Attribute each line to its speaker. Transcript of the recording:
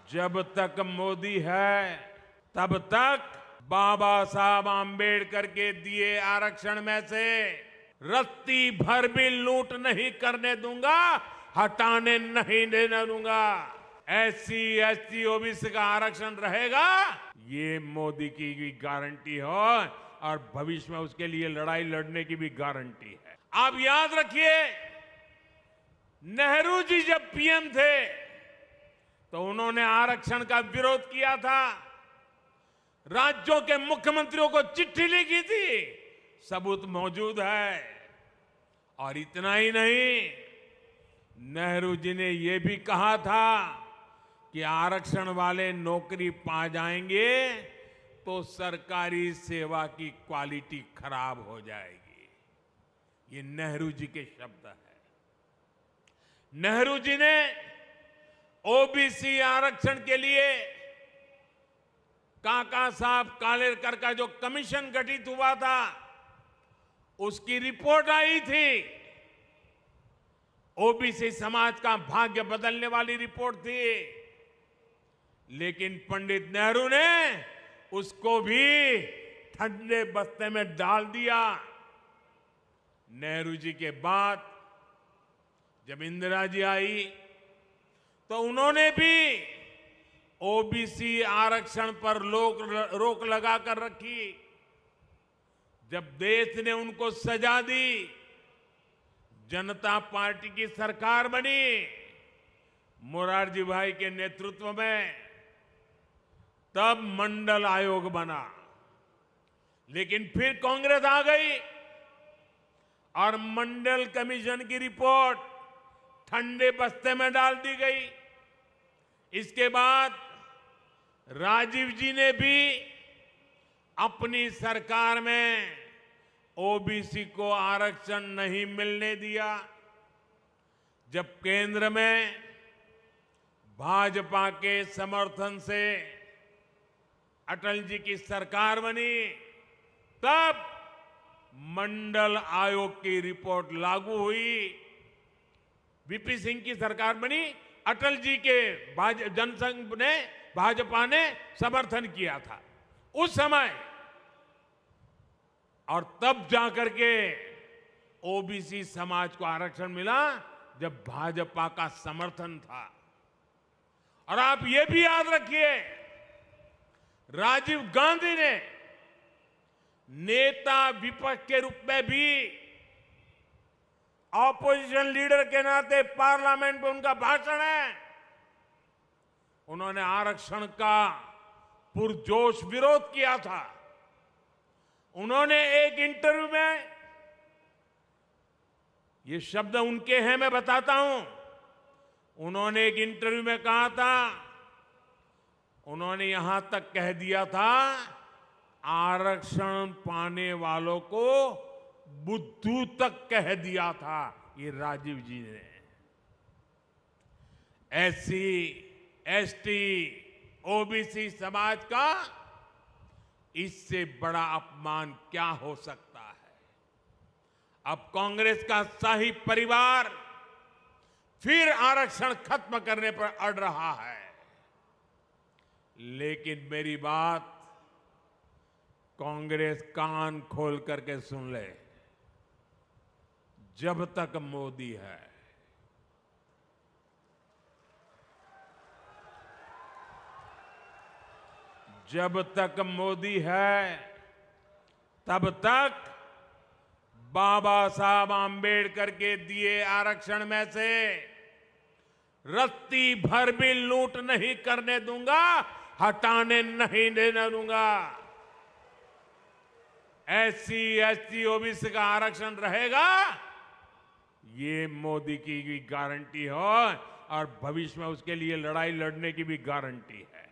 Speaker 1: जब तक मोदी है तब तक बाबा साहब आम्बेडकर के दिए आरक्षण में से रत्ती भर भी लूट नहीं करने दूंगा, हटाने नहीं देने दूंगा। एससी एसटी ओबीसी का आरक्षण रहेगा, ये मोदी की भी गारंटी हो और भविष्य में उसके लिए लड़ाई लड़ने की भी गारंटी है। आप याद रखिए, नेहरू जी जब पीएम थे तो उन्होंने आरक्षण का विरोध किया था, राज्यों के मुख्यमंत्रियों को चिट्ठी लिखी थी, सबूत मौजूद है। और इतना ही नहीं, नेहरू जी ने यह भी कहा था कि आरक्षण वाले नौकरी पा जाएंगे तो सरकारी सेवा की क्वालिटी खराब हो जाएगी। ये नेहरू जी के शब्द है। नेहरू जी ने ओबीसी आरक्षण के लिए काका साहब कालेलकर का जो कमीशन गठित हुआ था, उसकी रिपोर्ट आई थी। ओबीसी समाज का भाग्य बदलने वाली रिपोर्ट थी, लेकिन पंडित नेहरू ने उसको भी ठंडे बस्ते में डाल दिया। नेहरू जी के बाद जब इंदिरा जी आई तो उन्होंने भी ओबीसी आरक्षण पर रोक लगा कर रखी। जब देश ने उनको सजा दी, जनता पार्टी की सरकार बनी मोरारजी भाई के नेतृत्व में, तब मंडल आयोग बना। लेकिन फिर कांग्रेस आ गई और मंडल कमीशन की रिपोर्ट ठंडे बस्ते में डाल दी गई। इसके बाद राजीव जी ने भी अपनी सरकार में ओबीसी को आरक्षण नहीं मिलने दिया। जब केंद्र में भाजपा के समर्थन से अटल जी की सरकार बनी, तब मंडल आयोग की रिपोर्ट लागू हुई। वीपी सिंह की सरकार बनी, अटल जी के जनसंघ ने, भाजपा ने समर्थन किया था उस समय, और तब जाकर के ओबीसी समाज को आरक्षण मिला जब भाजपा का समर्थन था। और आप ये भी याद रखिए, राजीव गांधी ने नेता विपक्ष के रूप में भी, ऑपोजिशन लीडर के नाते पार्लियामेंट में उनका भाषण है, उन्होंने आरक्षण का पुरजोश विरोध किया था। उन्होंने एक इंटरव्यू में, ये शब्द उनके हैं, मैं बताता हूं, उन्होंने एक इंटरव्यू में कहा था, उन्होंने यहां तक कह दिया था, आरक्षण पाने वालों को बुद्धू तक कह दिया था। ये राजीव जी ने। एससी एसटी ओबीसी समाज का इससे बड़ा अपमान क्या हो सकता है। अब कांग्रेस का शाही परिवार फिर आरक्षण खत्म करने पर अड़ रहा है। लेकिन मेरी बात कांग्रेस कान खोल करके सुन ले, जब तक मोदी है, जब तक मोदी है, तब तक बाबा साहब आम्बेडकर के दिए आरक्षण में से रत्ती भर भी लूट नहीं करने दूंगा, हटाने नहीं देने दूंगा। एससी एसटी ओबीसी का आरक्षण रहेगा, ये मोदी की भी गारंटी हो और भविष्य में उसके लिए लड़ाई लड़ने की भी गारंटी है।